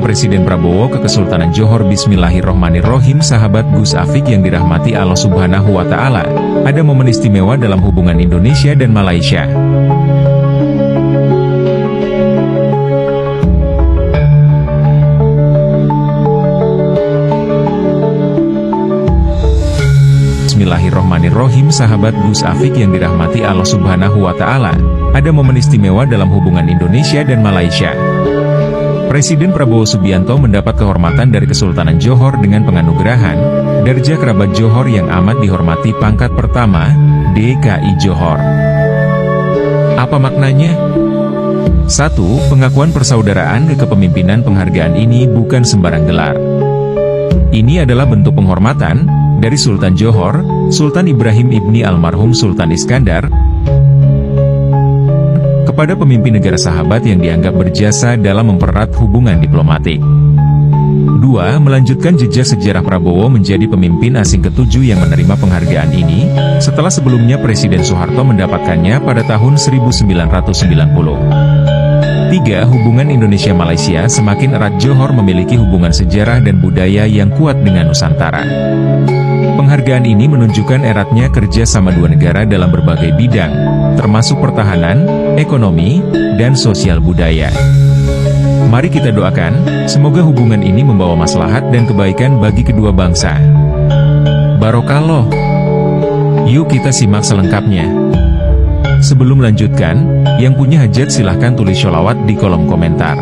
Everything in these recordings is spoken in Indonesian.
Presiden Prabowo ke Kesultanan Johor. Bismillahirrohmanirrohim. Sahabat Gus Afik yang dirahmati Allah Subhanahu wa Ta'ala, ada momen istimewa dalam hubungan Indonesia dan Malaysia. Bismillahirrohmanirrohim. Sahabat Gus Afik yang dirahmati Allah Subhanahu wa Ta'ala, ada momen istimewa dalam hubungan Indonesia dan Malaysia. Presiden Prabowo Subianto mendapat kehormatan dari Kesultanan Johor dengan penganugerahan Darjah Kerabat Johor yang amat dihormati pangkat pertama, DKI Johor. Apa maknanya? 1. Pengakuan persaudaraan ke kepemimpinan. Penghargaan ini bukan sembarang gelar. Ini adalah bentuk penghormatan dari Sultan Johor, Sultan Ibrahim ibni almarhum Sultan Iskandar, kepada pemimpin negara sahabat yang dianggap berjasa dalam mempererat hubungan diplomatik. 2. Melanjutkan jejak sejarah. Prabowo menjadi pemimpin asing ke-7 yang menerima penghargaan ini, setelah sebelumnya Presiden Soeharto mendapatkannya pada tahun 1990. 3. Hubungan Indonesia-Malaysia semakin erat. Johor memiliki hubungan sejarah dan budaya yang kuat dengan Nusantara. Penghargaan ini menunjukkan eratnya kerjasama dua negara dalam berbagai bidang, termasuk pertahanan, ekonomi, dan sosial budaya. Mari kita doakan, semoga hubungan ini membawa maslahat dan kebaikan bagi kedua bangsa. Barokallah. Yuk kita simak selengkapnya. Sebelum melanjutkan, yang punya hajat silahkan tulis sholawat di kolom komentar.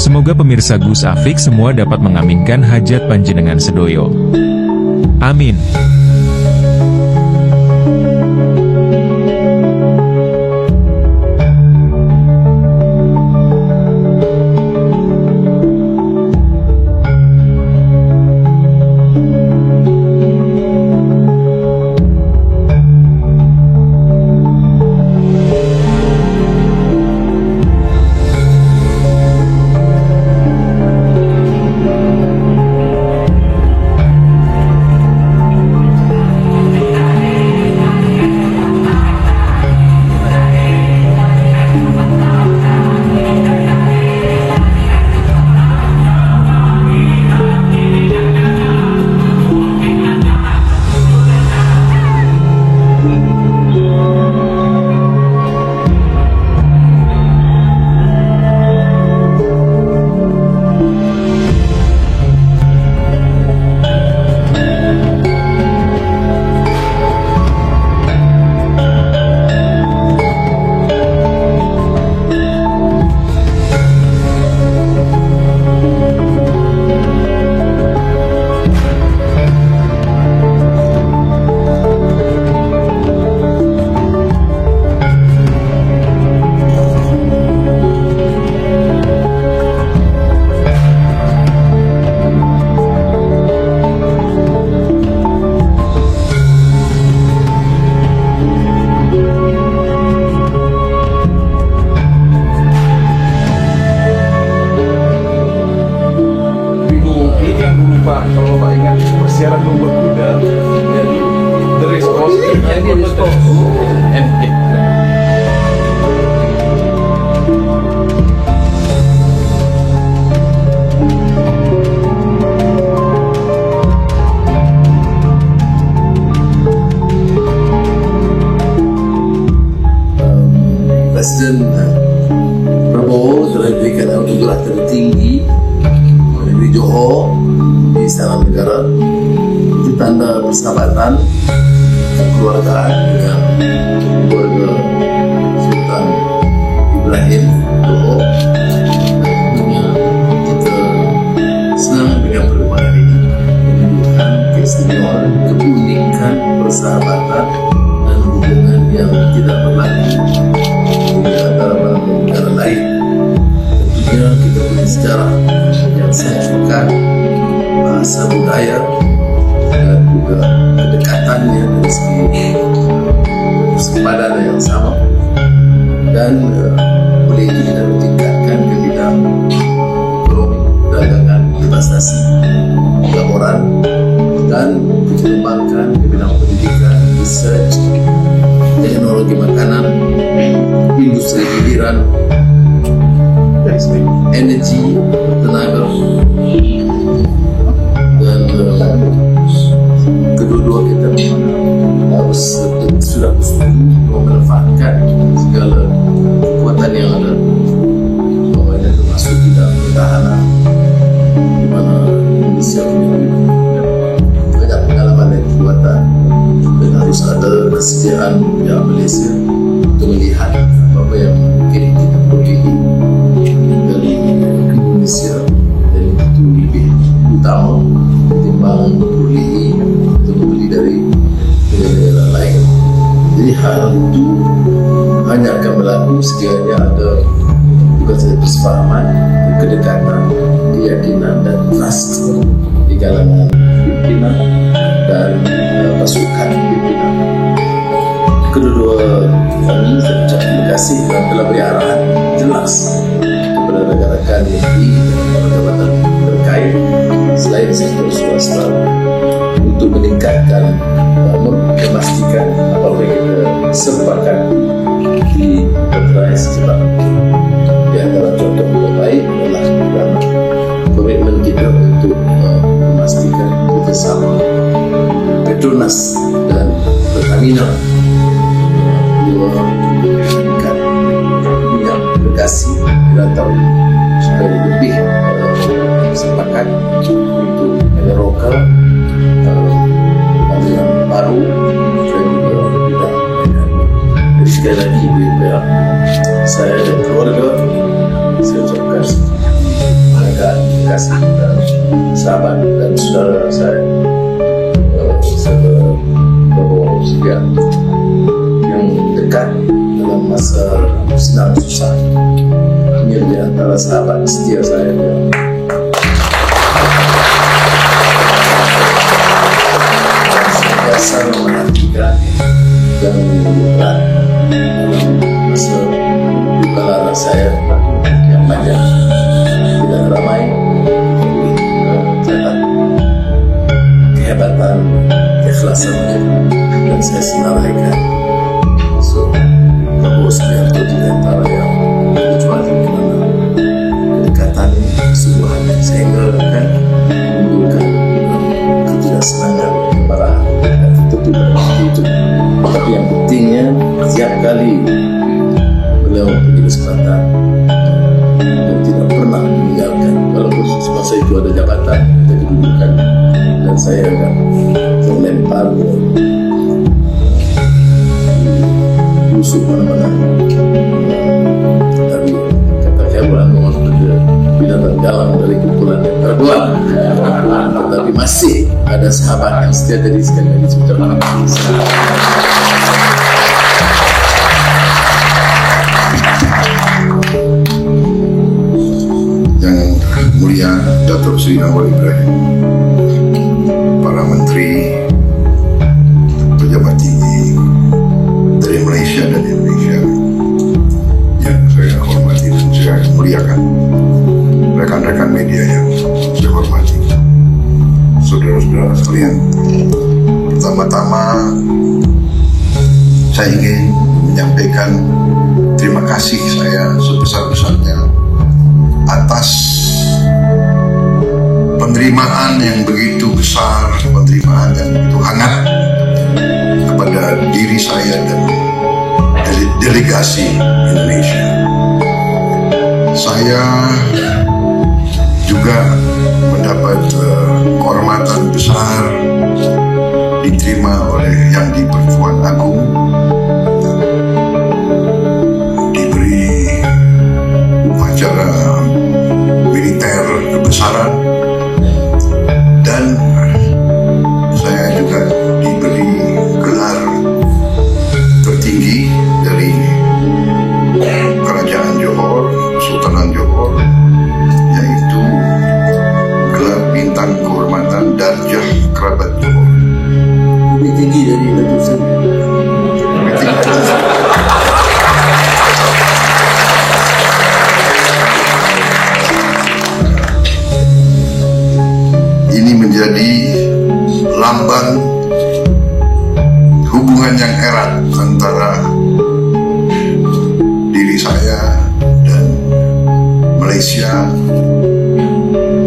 Semoga pemirsa Gus Afik semua dapat mengaminkan hajat panjenengan sedoyo. Amin. Kalau Pak ingat persiaran lomba kuda, jadi the race course, Presiden Prabowo telah diberikan anugerah tertinggi negeri Johor di Istana Negara. Itu tanda persahabatan kekeluargaan dengan keluarga Sultan Ibrahim Johor. Tentunya kita senang dengan perkembangan ini, menunjukkan keistimewaan, keunikan persahabatan dan hubungan yang tidak berlaku di antara negara lain. Tentunya kita punya sejarah yang sangat bahasa budaya dan juga kedekatannya dari segi sepadan yang sama, dan boleh kita tingkatkan ke bidang ekonomi, perdagangan, investasi, pelaburan, dan dikembangkan ke bidang pendidikan, research, teknologi makanan, industri hiburan, energi, tenaga, dan kedua-dua kita harus sudah memanfaatkan segala kekuatan yang ada, bahwa ini termasuk di dalam pertahanan, di mana Indonesia memiliki banyak pengalaman dan kekuatan, dan harus ada kesediaan yang Malaysia untuk melihat apa yang mungkin kita perlu dari Indonesia, dan itu lebih utama ketimbang membeli atau membeli dari negara lain. Jadi hal itu hanya akan berlaku sekiranya ada bukan saja kesepahaman, kedekatan, keyakinan dan trust di kalangan pimpinan dan pasukan pimpinan. Kedua-dua kami terucap terima kasih dan telah beri arahan jelas kepada rekan-rekan TNI dan jabatan terkait selain sektor swasta untuk meningkatkan memastikan apa yang kita sepakat di Petrai secepat. Di antara contoh yang baik adalah komitmen kita untuk memastikan kerjasama Petronas dan Pertamina meningkat minyak bergasi dalam tahun supaya lebih sepakat untuk meneroka aliran baru dan juga bidang lain. Jadi sekali lagi BPA, saya dan keluarga saya ucapkan penghargaan, terima kasih kepada sahabat dan saudara saya serta Prabowo Subianto yang dekat dalam masa senang susah. Ini di antara sahabat setia saya yang biasa memperhatikan dan menyebutkan dalam masa duka lara saya yang panjang, tidak ramai catat kehebatan, keikhlasan, dan saya senaraikan. Prabowo Subianto di antara yang kecuali kerana kedekatan kesungguhan sehingga akan menimbulkan ketidaksenangan, kemarahan dan tentu itu. Tapi yang pentingnya setiap kali beliau mempunyai kesempatan dan tidak pernah meninggalkan, walaupun semasa itu ada jabatan ada kedudukan, dan saya akan terlempar busuk mana-mana. Tapi kata Hewan memang ada binatang dalam dari kumpulan yang terbelah, tetapi masih ada sahabat yang setia. Dari sekali lagi ucapkan Yang Mulia Datuk Seri Anwar Ibrahim, para menteri, pejabat tinggi dari Malaysia dan Indonesia yang saya hormati dan saya muliakan, rekan-rekan media yang saya hormati, saudara-saudara sekalian. Pertama-tama saya ingin menyampaikan terima kasih saya sebesar-besarnya atas penerimaan yang begitu besar, penerimaan yang begitu hangat kepada diri saya dan delegasi Indonesia. Saya juga mendapat kehormatan besar diterima oleh Yang di-Pertuan Agong, diberi upacara militer kebesaran, dan saya juga diberi gelar tertinggi dari Kerajaan Johor, Sultanan Johor, yaitu gelar bintang kehormatan Darjah Kerabat Johor. lebih tinggi dari Datuk Seri. Ini menjadi lambang hubungan yang erat antara diri saya dan Malaysia,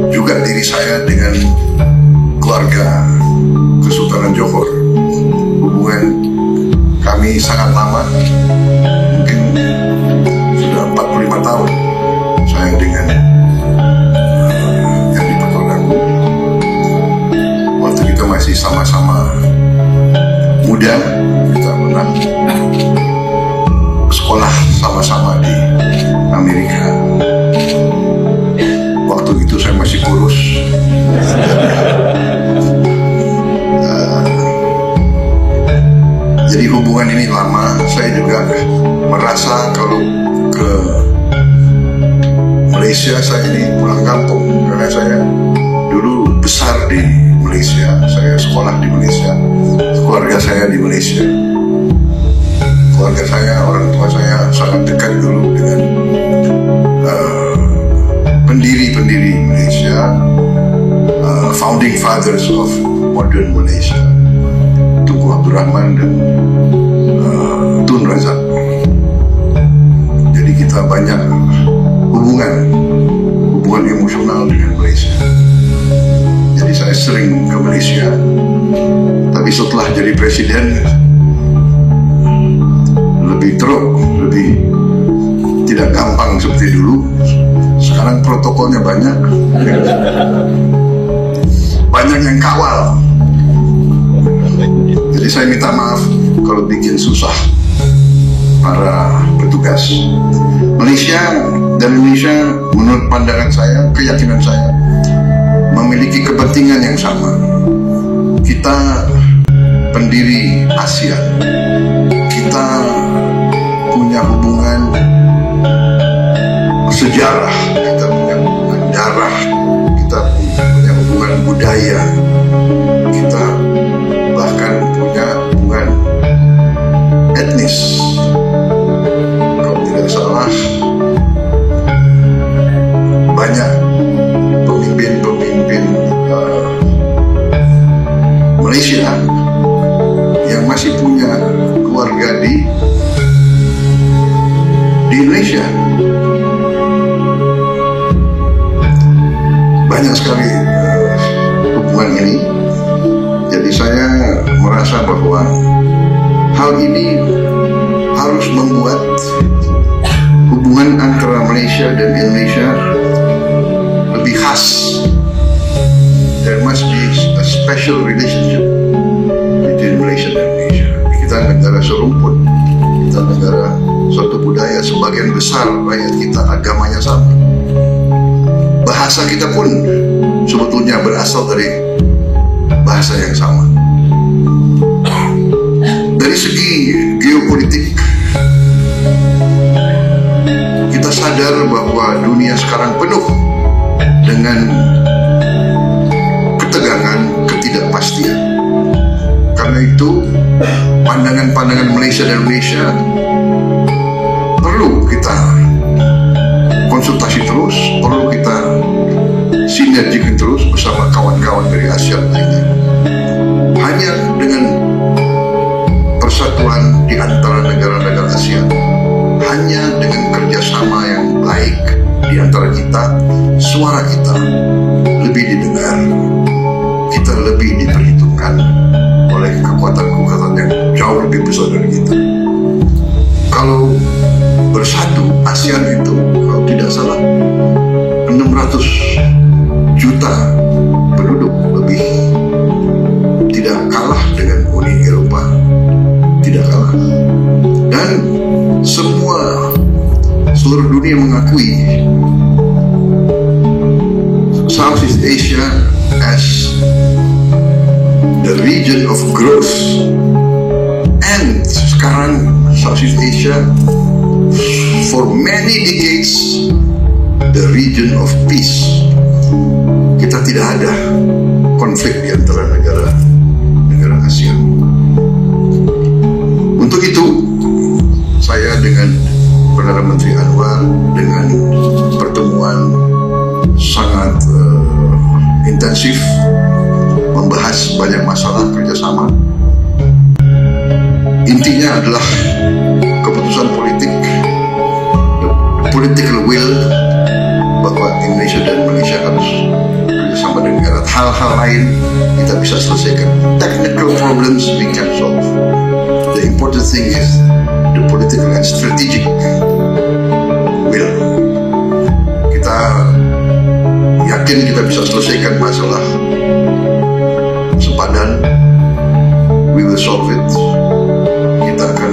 juga diri saya dengan keluarga Kesultanan Johor. Hubungan kami sangat lama, mungkin sudah 45 tahun saya dengan yang diperkodaku. Waktu kita masih sama-sama muda, kita pernah sekolah sama-sama di Amerika. Waktu itu saya masih kurus. Jadi hubungan ini lama. Saya juga merasa kalau ke Malaysia saya ini pulang kampung, karena saya dulu besar di Malaysia. Saya sekolah di Malaysia, keluarga saya di Malaysia. Keluarga saya, orang tua saya sangat dekat dulu dengan pendiri-pendiri Malaysia, founding fathers of modern Malaysia, Tunku Abdul Rahman dan Tun Razak. Jadi kita banyak hubungan emosional dengan Malaysia. Jadi saya sering ke Malaysia, tapi setelah jadi presiden lebih teruk, lebih tidak gampang seperti dulu. Sekarang protokolnya banyak yang kawal. Jadi saya minta maaf kalau bikin susah para petugas. Malaysia dan Indonesia menurut pandangan saya, keyakinan saya, memiliki kepentingan yang sama. Kita pendiri ASEAN, kita punya hubungan sejarah, kita punya hubungan darah, kita punya hubungan budaya, kita bahkan punya hubungan etnis. Kalau tidak salah, banyak pemimpin Malaysia yang masih punya keluarga di Indonesia. Banyak sekali hubungan ini. Jadi saya merasa bahwa hal ini harus membuat hubungan antara Malaysia dan Indonesia lebih khas. There must be a special relationship between Malaysia dan Indonesia. Kita negara serumpun, kita negara suatu budaya, sebagian besar rakyat kita agamanya sama. Bahasa kita pun sebetulnya berasal dari bahasa yang sama. Dari segi geopolitik, kita sadar bahwa dunia sekarang penuh dengan ketegangan, ketidakpastian. Karena itu, pandangan-pandangan Malaysia dan Indonesia perlu kita konsultasi terus, perlu kita sinergikan terus bersama kawan-kawan dari ASEAN lainnya. Hanya dengan persatuan di antara negara-negara ASEAN, hanya dengan kerjasama yang baik di antara kita, suara kita lebih didengar, kita lebih diperhitungkan oleh kekuatan-kekuatan yang jauh lebih besar dari kita. Kalau bersatu, ASEAN itu kalau tidak salah 600 juta penduduk lebih, tidak kalah dengan Uni Eropa, tidak kalah. Dan seluruh dunia mengakui Southeast Asia as the region of growth, and sekarang Southeast Asia for many decades the region of peace. Kita tidak ada konflik di antara negara ASEAN. Untuk itu, saya dengan Perdana Menteri Anwar dengan pertemuan sangat intensif membahas banyak masalah kerjasama. Intinya adalah keputusan politik, the political will bahwa Indonesia dan Malaysia harus bersama dengan negara. Hal-hal lain kita bisa selesaikan. Technical problems we can solve. The important thing is the political and strategic will. Kita yakin kita bisa selesaikan masalah sepadan. We will solve it. Kita akan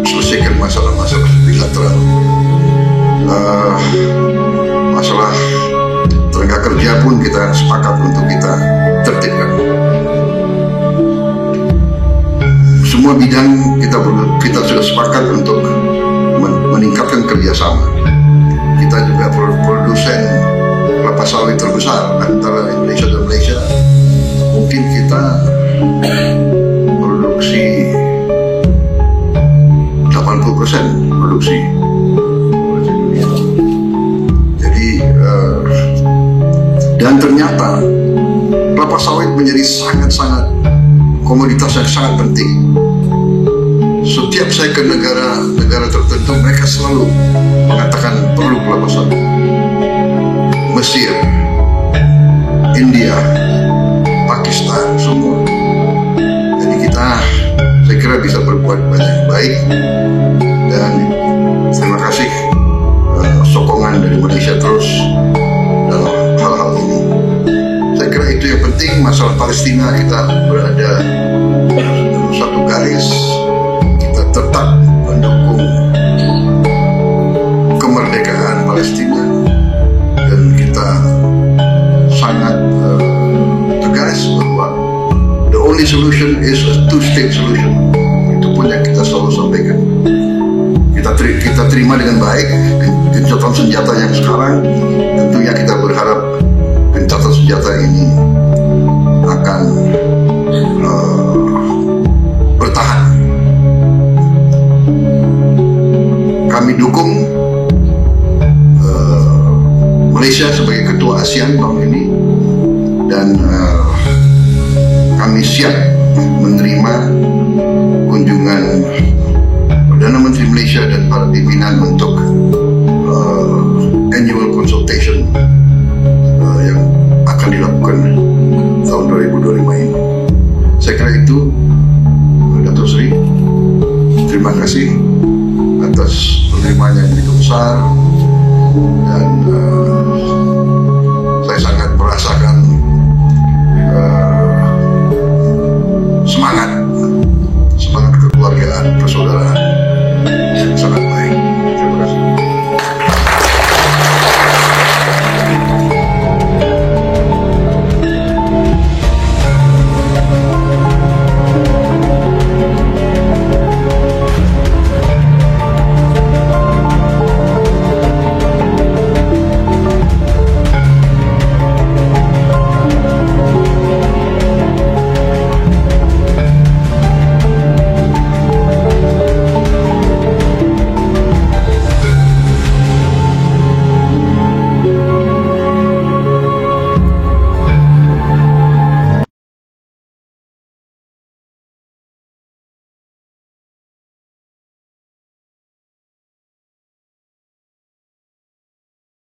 selesaikan masalah-masalah bilateral. Masalah tenaga kerja pun kita sepakat untuk kita tertibkan. Semua bidang kita sudah sepakat untuk meningkatkan kerjasama. Kita juga produsen kelapa sawit terbesar antara Indonesia dan Malaysia. Mungkin kita produksi 80% produksi dunia. Jadi dan ternyata kelapa sawit menjadi sangat-sangat komoditas yang sangat penting. Setiap saya ke negara tertentu, mereka selalu mengatakan perlu kelapa sawit. Mesir, India, Pakistan, semua. Jadi saya kira bisa berbuat banyak baik, dan terima kasih sokongan dari Malaysia terus dalam hal-hal ini. Saya kira itu yang penting. Masalah Palestina, kita berada dalam satu garis, kita tetap mendukung kemerdekaan Palestina, dan kita sangat tegas bahwa the only solution is a two-state solution. Itu pun yang kita selalu sampaikan. Kita terima dengan baik gencatan senjata yang sekarang. Tentunya kita berharap gencatan senjata ini akan bertahan. Kami dukung Malaysia sebagai ketua ASEAN tahun ini, dan kami siap menerima kunjungan Perdana Menteri Malaysia dan para pimpinan untuk annual consultation